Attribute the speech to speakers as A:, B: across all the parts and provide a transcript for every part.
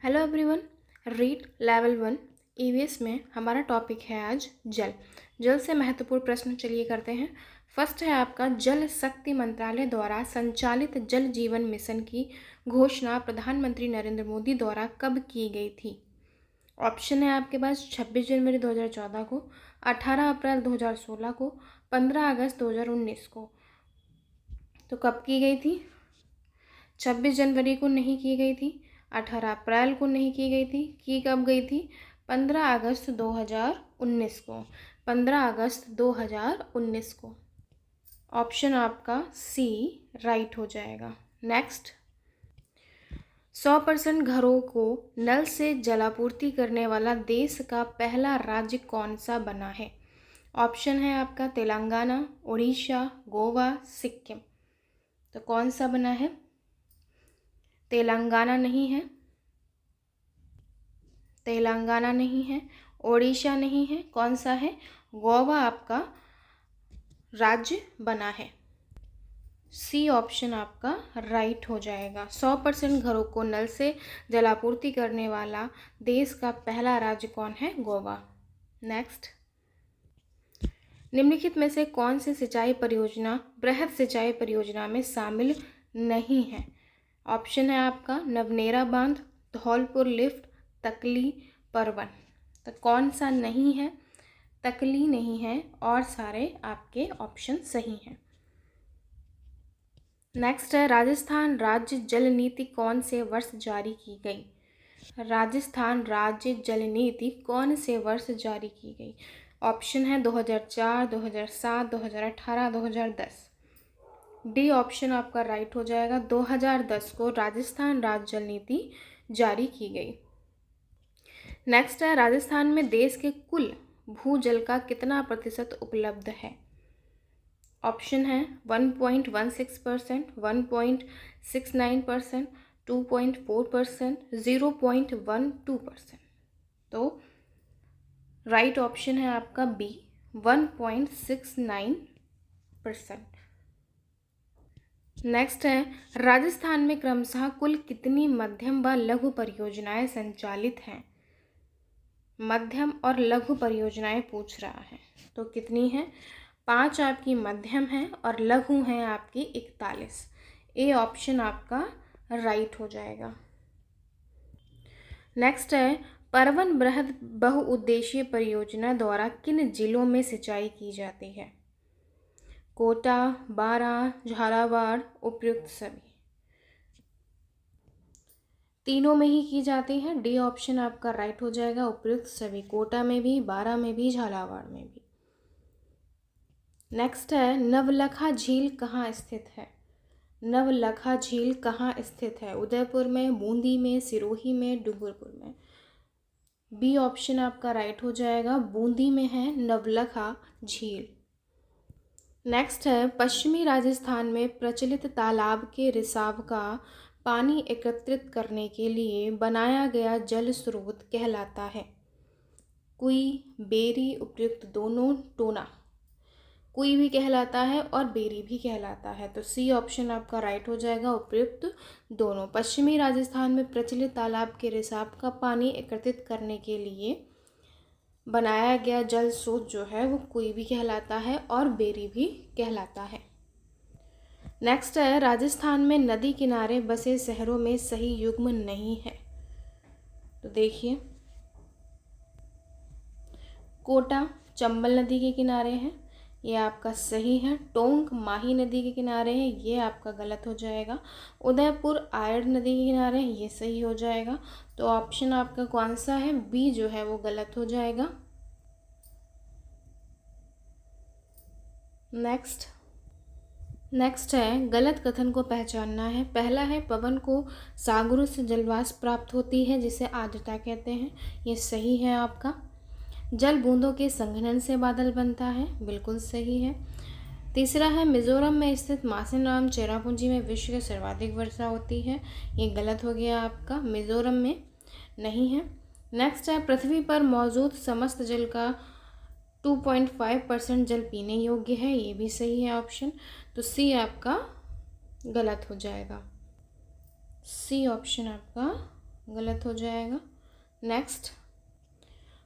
A: Hello everyone. Read level 1 EVS में हमारा topic है आज जल। जल से महत्वपूर्ण प्रश्न चलिए करते हैं। फर्स्ट है आपका, जल शक्ति मंत्रालय द्वारा संचालित जल जीवन मिशन की घोषणा प्रधानमंत्री नरेंद्र मोदी द्वारा कब की गई थी? ऑप्शन है आपके पास 26 जनवरी 2014 को, 18 अप्रैल 2016 को, 15 अगस्त 2019 को। तो कब की गई थी? 26 जनवरी को नहीं की गई थी, 18 अप्रैल को नहीं की गई थी, की कब गई थी? 15 अगस्त 2019 को। 15 अगस्त 2019 को। ऑप्शन आपका सी राइट हो जाएगा। नेक्स्ट, 100% घरों को नल से जलापूर्ति करने वाला देश का पहला राज्य कौन सा बना है? ऑप्शन है आपका तेलंगाना, उड़ीसा, गोवा, सिक्किम। तो कौन सा बना है? तेलंगाना नहीं है, तेलंगाना नहीं है, ओडिशा नहीं है, कौन सा है? गोवा आपका राज्य बना है। सी ऑप्शन आपका राइट हो जाएगा। 100% घरों को नल से जलापूर्ति करने वाला देश का पहला राज्य कौन है? गोवा। नेक्स्ट, निम्नलिखित में से कौन सी सिंचाई परियोजना बृहद सिंचाई परियोजना में शामिल नहीं है? ऑप्शन है आपका नवनेरा बांध, धौलपुर लिफ्ट, तकली, परवन। तो कौन सा नहीं है? तकली नहीं है और सारे आपके ऑप्शन सही हैं। नेक्स्ट है, राजस्थान राज्य जल नीति कौन से वर्ष जारी की गई? राजस्थान राज्य जल नीति कौन से वर्ष जारी की गई? ऑप्शन है 2004, 2007, 2018, 2010। डी ऑप्शन आपका राइट हो जाएगा। 2010 को राजस्थान राज्य जल नीति जारी की गई। नेक्स्ट है, राजस्थान में देश के कुल भूजल का कितना प्रतिशत उपलब्ध है? ऑप्शन है 1.16%, 1.69%, 2.4%, 0.12%। तो राइट ऑप्शन है आपका बी, 1.69%। नेक्स्ट है, राजस्थान में क्रमशः कुल कितनी मध्यम व लघु परियोजनाएं संचालित हैं? मध्यम और लघु परियोजनाएं पूछ रहा है, तो कितनी है? 5 आपकी मध्यम है और लघु हैं आपकी 41। ए ऑप्शन आपका राइट हो जाएगा। नेक्स्ट है, परवन बृहद बहुउद्देशीय परियोजना द्वारा किन जिलों में सिंचाई की जाती है? कोटा, बारां, झालावाड़, उपर्युक्त सभी। तीनों में ही की जाती है। डी ऑप्शन आपका राइट हो जाएगा, उपर्युक्त सभी। कोटा में भी, बारां में भी, झालावाड़ में भी। नेक्स्ट है, नवलखा झील कहाँ स्थित है? नवलखा झील कहाँ स्थित है? उदयपुर में, बूंदी में, सिरोही में, डूंगरपुर में। बी ऑप्शन आपका राइट हो जाएगा, बूंदी में है नवलखा झील। नेक्स्ट है, पश्चिमी राजस्थान में प्रचलित तालाब के रिसाव का पानी एकत्रित करने के लिए बनाया गया जल स्रोत कहलाता है? कुई, बेरी, उपयुक्त दोनों, टोना। कुई भी कहलाता है और बेरी भी कहलाता है। तो सी ऑप्शन आपका राइट हो जाएगा, उपयुक्त दोनों। पश्चिमी राजस्थान में प्रचलित तालाब के रिसाव का पानी एकत्रित करने के लिए बनाया गया जल स्रोत जो है वो कुई भी कहलाता है और बेरी भी कहलाता है। नेक्स्ट है, राजस्थान में नदी किनारे बसे शहरों में सही युग्म नहीं है। तो देखिए, कोटा चंबल नदी के किनारे है, ये आपका सही है। टोंक माही नदी के किनारे है, ये आपका गलत हो जाएगा। उदयपुर आयड़ नदी के किनारे है, ये सही हो जाएगा। तो ऑप्शन आपका कौन सा है? बी जो है वो गलत हो जाएगा। नेक्स्ट है, गलत कथन को पहचानना है। पहला है, पवन को सागरों से जलवाष्प प्राप्त होती है जिसे आर्द्रता कहते हैं, ये सही है आपका। जल बूंदों के संघनन से बादल बनता है, बिल्कुल सही है। तीसरा है, मिजोरम में स्थित मासेराम चेरापूंजी में विश्व की सर्वाधिक वर्षा होती है, ये गलत हो गया आपका, मिजोरम में नहीं है। नेक्स्ट है, पृथ्वी पर मौजूद समस्त जल का 2.5% जल पीने योग्य है, ये भी सही है ऑप्शन। तो सी आपका गलत हो जाएगा। सी ऑप्शन आपका गलत हो जाएगा। नेक्स्ट,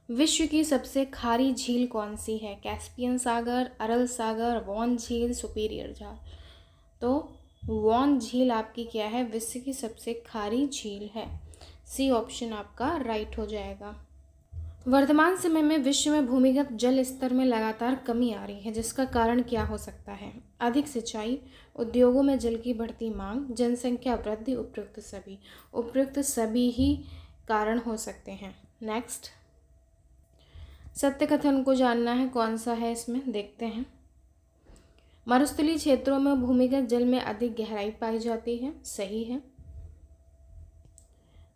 A: विश्व की सबसे खारी झील कौन सी है? कैस्पियन सागर, अरल सागर, वॉन झील, सुपीरियर झील। तो वॉन झील आपकी क्या है? विश्व की सबसे खारी झील है। सी ऑप्शन आपका राइट हो जाएगा। वर्तमान समय में विश्व में भूमिगत जल स्तर में लगातार कमी आ रही है, जिसका कारण क्या हो सकता है? अधिक सिंचाई, उद्योगों में जल की बढ़ती मांग, जनसंख्या वृद्धि, उपयुक्त सभी। उपयुक्त सभी ही कारण हो सकते हैं। नेक्स्ट, सत्य कथन को जानना है, कौन सा है इसमें, देखते हैं। मरुस्थलीय क्षेत्रों में भूमिगत जल में अधिक गहराई पाई जाती है, सही है।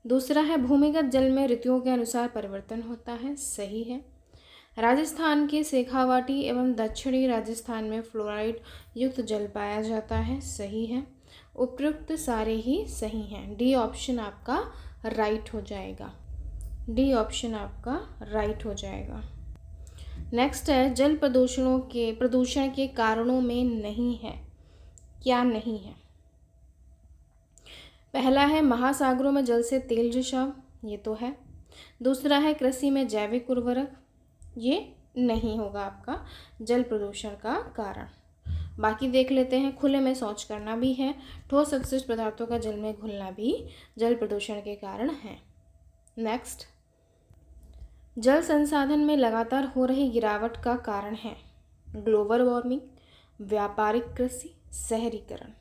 A: दूसरा है, भूमिगत जल में ऋतुओं के अनुसार परिवर्तन होता है, सही है। राजस्थान के शेखावाटी एवं दक्षिणी राजस्थान में फ्लोराइड युक्त जल पाया जाता है, सही है। उपयुक्त सारे ही सही हैं। डी ऑप्शन आपका राइट हो जाएगा। डी ऑप्शन आपका राइट हो जाएगा। नेक्स्ट है, जल प्रदूषण के कारणों में नहीं है, क्या नहीं है? पहला है, महासागरों में जल से तेल रिसाव, ये तो है। दूसरा है, कृषि में जैविक उर्वरक, ये नहीं होगा आपका जल प्रदूषण का कारण। बाकी देख लेते हैं। खुले में शौच करना भी है, ठोस अपशिष्ट पदार्थों का जल में घुलना भी जल प्रदूषण के कारण है। नेक्स्ट, जल संसाधन में लगातार हो रही गिरावट का कारण है ग्लोबल वार्मिंग, व्यापारिक कृषि, शहरीकरण।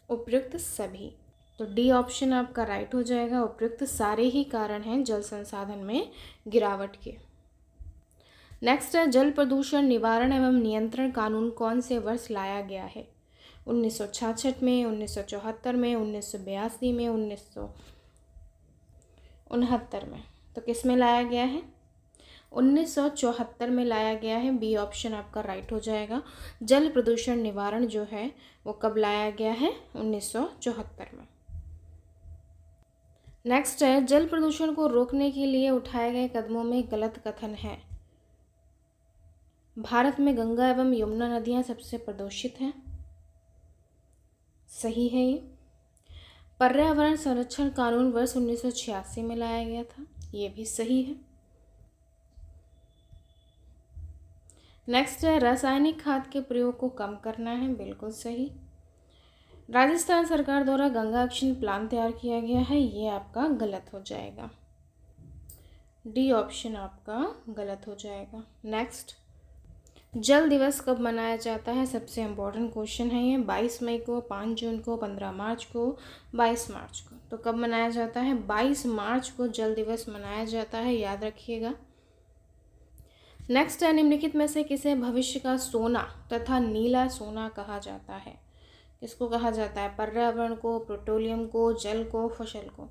A: उपयुक्त सभी। तो डी ऑप्शन आपका राइट हो जाएगा। उपयुक्त सारे ही कारण हैं जल संसाधन में गिरावट के। नेक्स्ट है, जल प्रदूषण निवारण एवं नियंत्रण कानून कौन से वर्ष लाया गया है? 1966 में, 1974 में, 1982 में, 1969 में। तो किस में लाया गया है? 1974 में लाया गया है। बी ऑप्शन आपका राइट हो जाएगा। जल प्रदूषण निवारण जो है वो कब लाया गया है? 1974 में। नेक्स्ट है, जल प्रदूषण को रोकने के लिए उठाए गए कदमों में गलत कथन है। भारत में गंगा एवं यमुना नदियां सबसे प्रदूषित हैं, सही है ये। पर्यावरण संरक्षण कानून वर्ष 1986 में लाया गया था, ये भी सही है। नेक्स्ट है, रासायनिक खाद के प्रयोग को कम करना है, बिल्कुल सही। राजस्थान सरकार द्वारा गंगा एक्शन प्लान तैयार किया गया है, ये आपका गलत हो जाएगा। डी ऑप्शन आपका गलत हो जाएगा। नेक्स्ट, जल दिवस कब मनाया जाता है? सबसे इम्पोर्टेंट क्वेश्चन है ये। 22 मई को, 5 जून को, 15 मार्च को, 22 मार्च को। तो कब मनाया जाता है? 22 मार्च को जल दिवस मनाया जाता है, याद रखिएगा। नेक्स्ट है, निम्नलिखित में से किसे भविष्य का सोना तथा नीला सोना कहा जाता है? किसको कहा जाता है? पर्यावरण को, पेट्रोलियम को, जल को, फसल को।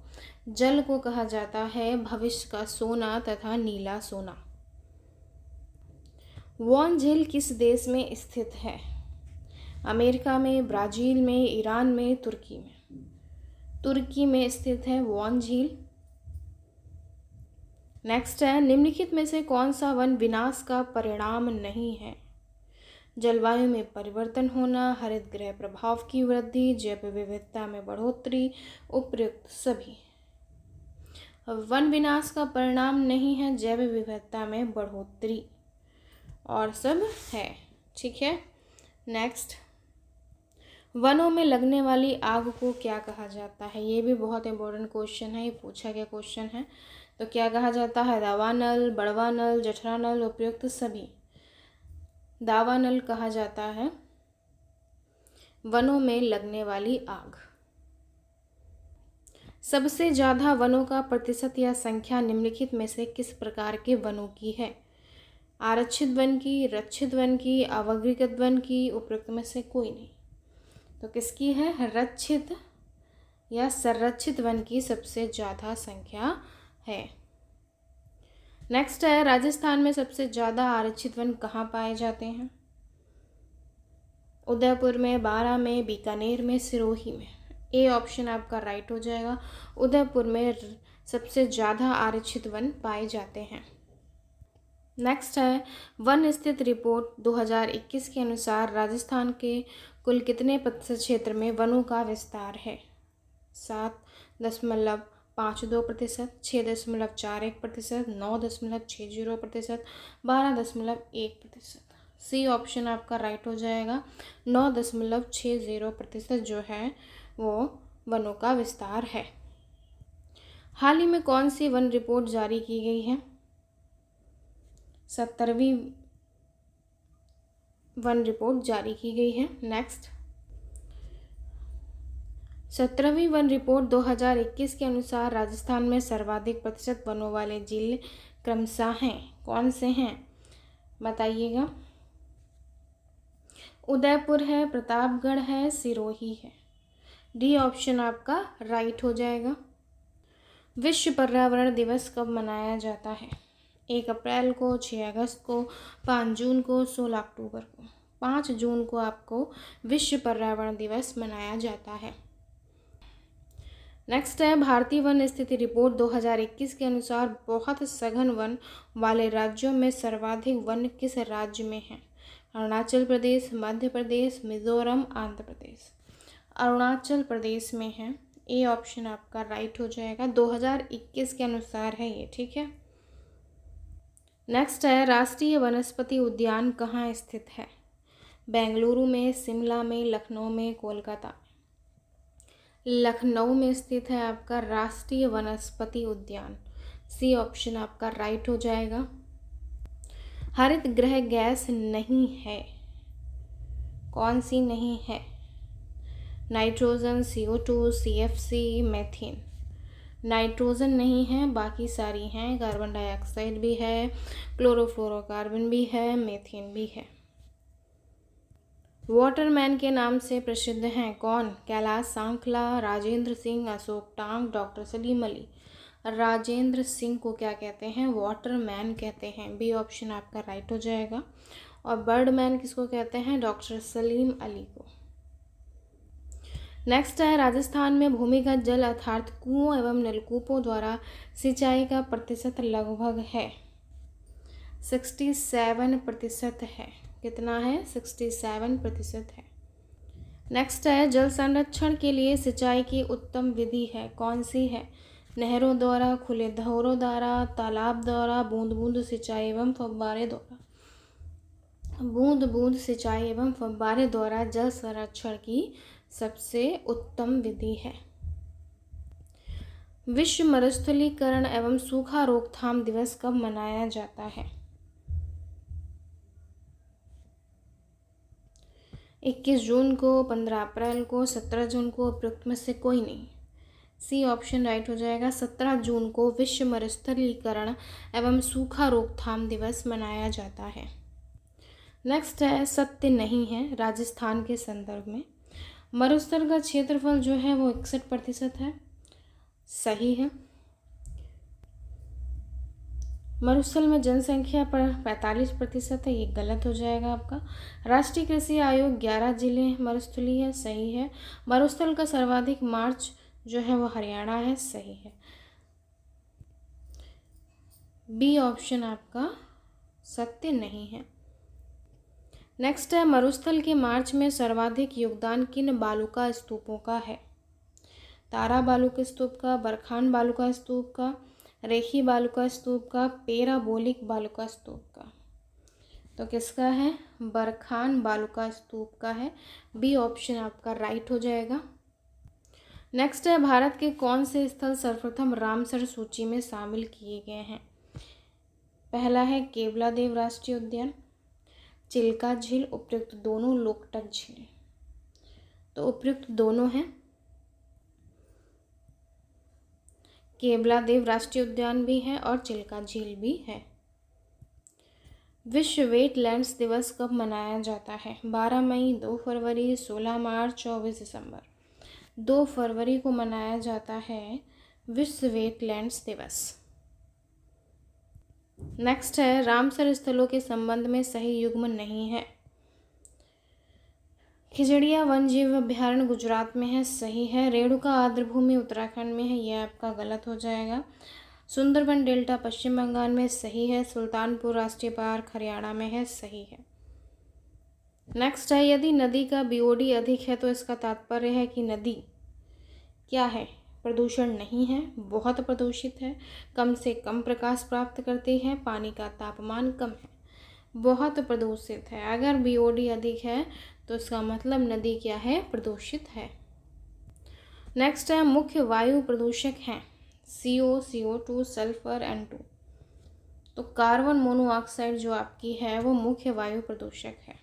A: जल को कहा जाता है भविष्य का सोना तथा नीला सोना। वॉन झील किस देश में स्थित है? अमेरिका में, ब्राज़ील में, ईरान में, तुर्की में। तुर्की में स्थित है वॉन झील। नेक्स्ट है, निम्नलिखित में से कौन सा वन विनाश का परिणाम नहीं है? जलवायु में परिवर्तन होना, हरित गृह प्रभाव की वृद्धि, जैव विविधता में बढ़ोतरी, उपयुक्त सभी। वन विनाश का परिणाम नहीं है, जैव विविधता में बढ़ोतरी और सब है, ठीक है। नेक्स्ट, वनों में लगने वाली आग को क्या कहा जाता है? ये भी बहुत इंपॉर्टेंट क्वेश्चन है, ये पूछा गया क्वेश्चन है। तो क्या कहा जाता है? दावानल, बड़वानल, जठरानल, उपयुक्त सभी। दावानल कहा जाता है वनों में लगने वाली आग। सबसे ज़्यादा वनों का प्रतिशत या संख्या निम्नलिखित में से किस प्रकार के वनों की है? आरक्षित वन की, रक्षित वन की, अवर्गीकृत वन की, उपयुक्त में से कोई नहीं। तो किसकी है? रक्षित या संरक्षित वन की सबसे ज़्यादा संख्या है। नेक्स्ट है, राजस्थान में सबसे ज़्यादा आरक्षित वन कहाँ पाए जाते हैं? उदयपुर में, बारां में, बीकानेर में, सिरोही में। ए ऑप्शन आपका राइट हो जाएगा। उदयपुर में सबसे ज़्यादा आरक्षित वन पाए जाते हैं। नेक्स्ट है, वन स्थित रिपोर्ट 2021 के अनुसार राजस्थान के कुल कितने प्रतिशत क्षेत्र में वनों का विस्तार है? 7.5, 5.2%, 6.41%, 9.60%, 12.1%। सी ऑप्शन आपका राइट हो जाएगा। 9.60% जो है वो वनों का विस्तार है। हाल ही में कौन सी वन रिपोर्ट जारी की गई है? 17वीं वन रिपोर्ट जारी की गई है। नेक्स्ट, 17वीं वन रिपोर्ट 2021 के अनुसार राजस्थान में सर्वाधिक प्रतिशत वनों वाले जिले क्रमशः हैं, कौन से हैं बताइएगा? उदयपुर है, प्रतापगढ़ है, सिरोही है। डी ऑप्शन आपका राइट हो जाएगा। विश्व पर्यावरण दिवस कब मनाया जाता है? 1 अप्रैल को, 6 अगस्त को, 5 जून को, 16 अक्टूबर को। 5 जून को आपको विश्व पर्यावरण दिवस मनाया जाता है। नेक्स्ट है, भारतीय वन स्थिति रिपोर्ट 2021 के अनुसार बहुत सघन वन वाले राज्यों में सर्वाधिक वन किस राज्य में है? अरुणाचल प्रदेश, मध्य प्रदेश, मिजोरम, आंध्र प्रदेश। अरुणाचल प्रदेश में है। ए ऑप्शन आपका राइट हो जाएगा। 2021 के अनुसार है ये, ठीक है। नेक्स्ट है, राष्ट्रीय वनस्पति उद्यान कहाँ स्थित है? बेंगलुरु में, शिमला में, लखनऊ में, कोलकाता। लखनऊ में स्थित है आपका राष्ट्रीय वनस्पति उद्यान। सी ऑप्शन आपका राइट हो जाएगा। हरित गृह गैस नहीं है, कौन सी नहीं है? Nitrogen, CO2, CFC, methane. Nitrogen नहीं है, बाकी सारी हैं। कार्बन डाइऑक्साइड भी है, क्लोरोफ्लोरोकार्बन भी है, मीथेन भी है। वाटरमैन के नाम से प्रसिद्ध हैं कौन? कैलाश सांखला, राजेंद्र सिंह, अशोक टांग, डॉक्टर सलीम अली। राजेंद्र सिंह को क्या कहते हैं? वाटरमैन कहते हैं। बी ऑप्शन आपका राइट हो जाएगा। और बर्डमैन किसको कहते हैं? डॉक्टर सलीम अली को। नेक्स्ट है, राजस्थान में भूमिगत जल अर्थात कुओं एवं नलकूपों द्वारा सिंचाई का प्रतिशत लगभग है 67% है। कितना है? 67% है। नेक्स्ट है, जल संरक्षण के लिए सिंचाई की उत्तम विधि है, कौन सी है? नहरों द्वारा, खुले धरों द्वारा, तालाब द्वारा, बूंद बूंद सिंचाई एवं फव्वारे द्वारा। बूंद बूंद सिंचाई एवं फव्वारे द्वारा जल संरक्षण की सबसे उत्तम विधि है। विश्व मरुस्थलीकरण एवं सूखा रोकथाम दिवस कब मनाया जाता है? 21 जून को, 15 अप्रैल को, 17 जून को, उपयुक्त में से कोई नहीं। सी ऑप्शन राइट हो जाएगा। 17 जून को विश्व मरुस्थलीकरण एवं सूखा रोकथाम दिवस मनाया जाता है। नेक्स्ट है, सत्य नहीं है राजस्थान के संदर्भ में। मरुस्थल का क्षेत्रफल जो है वो 61% है, सही है। मरुस्थल में जनसंख्या पर 45% है, ये गलत हो जाएगा आपका। राष्ट्रीय कृषि आयोग 11 जिले मरुस्थलीय है, सही है। मरुस्थल का सर्वाधिक मार्च जो है वो हरियाणा है, सही है। बी ऑप्शन आपका सत्य नहीं है। नेक्स्ट है, मरुस्थल के मार्च में सर्वाधिक योगदान किन बालुका स्तूपों का है? तारा बालुका स्तूप का, बरखान बालुका स्तूप का, रेखी बालुका स्तूप का, पेराबोलिक बालुका स्तूप का। तो किसका है? बरखान बालुका स्तूप का है। बी ऑप्शन आपका राइट हो जाएगा। नेक्स्ट है, भारत के कौन से स्थल सर्वप्रथम रामसर सूची में शामिल किए गए हैं? पहला है केवलादेव राष्ट्रीय उद्यान, चिल्का झील, उपयुक्त दोनों, लोकटक झील। तो उपयुक्त दोनों हैं। केवलादेव राष्ट्रीय उद्यान भी है और चिल्का झील भी है। विश्व वेटलैंड्स दिवस कब मनाया जाता है? 12 मई, 2 फरवरी, 16 मार्च, 24 दिसंबर। 2 फरवरी को मनाया जाता है विश्व वेटलैंड्स दिवस। नेक्स्ट है, रामसर स्थलों के संबंध में सही युग्म नहीं है। खिजड़िया वन जीव अभ्यारण्य गुजरात में है, सही है। रेणुका आर्द्रभूमि उत्तराखंड में है, यह आपका गलत हो जाएगा। सुंदरबन डेल्टा पश्चिम बंगाल में, सही है। सुल्तानपुर राष्ट्रीय पार्क हरियाणा में है, सही है। नेक्स्ट है, यदि नदी का BOD अधिक है तो इसका तात्पर्य है कि नदी क्या है? प्रदूषण नहीं है, बहुत प्रदूषित है, कम से कम प्रकाश प्राप्त करती है, पानी का तापमान कम है, बहुत प्रदूषित है। अगर BOD अधिक है तो इसका मतलब नदी क्या है, प्रदूषित है। नेक्स्ट है मुख्य वायु प्रदूषक हैं CO, CO2, सल्फर, N2। तो कार्बन मोनोऑक्साइड जो आपकी है वो मुख्य वायु प्रदूषक है।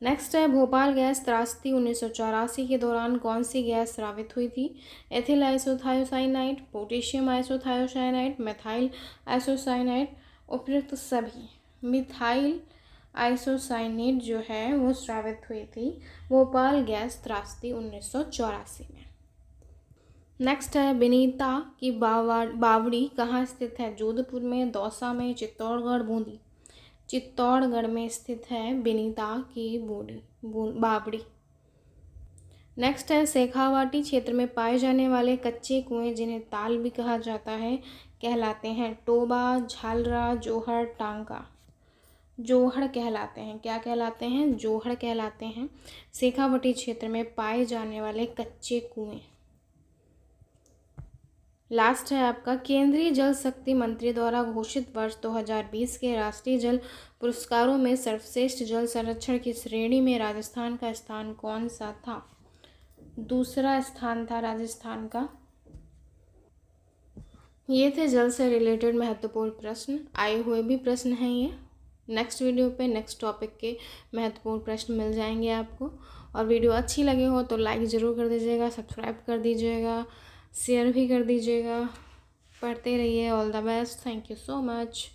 A: नेक्स्ट है भोपाल गैस त्रासदी 1984 के दौरान कौन सी गैस स्रावित हुई थी? एथिल आइसोथायोसाइनाइड, पोटेशियम आइसोथायोसाइनाइड, मेथाइल आइसोसाइनाइड, उपयुक्त सभी। मिथाइल आइसोसाइनेट जो है वो स्रावित हुई थी भोपाल गैस त्रासदी 1984 में। नेक्स्ट है विनीता की बावड़ी कहाँ स्थित है? जोधपुर में, दौसा में, चित्तौड़गढ़, बूंदी। चित्तौड़गढ़ में स्थित है विनीता की बावड़ी। नेक्स्ट है शेखावाटी क्षेत्र में पाए जाने वाले कच्चे कुएं जिन्हें ताल भी कहा जाता है कहलाते हैं? टोबा, झालरा, जोहड़, टांका। जोहड़ कहलाते हैं। क्या कहलाते हैं? जोहड़ कहलाते हैं। शेखावाटी क्षेत्र में पाए जाने वाले कच्चे कुएं। लास्ट है आपका केंद्रीय जल शक्ति मंत्री द्वारा घोषित वर्ष 2020 के राष्ट्रीय जल पुरस्कारों में सर्वश्रेष्ठ जल संरक्षण की श्रेणी में राजस्थान का स्थान कौन सा था? दूसरा स्थान था राजस्थान का। ये थे जल से रिलेटेड महत्वपूर्ण प्रश्न। आए हुए भी प्रश्न हैं ये। नेक्स्ट वीडियो पे नेक्स्ट टॉपिक के महत्वपूर्ण प्रश्न मिल जाएंगे आपको। और वीडियो अच्छी लगे हो तो लाइक ज़रूर कर दीजिएगा, सब्सक्राइब कर दीजिएगा, शेयर भी कर दीजिएगा। पढ़ते रहिए। All the best. Thank you so much.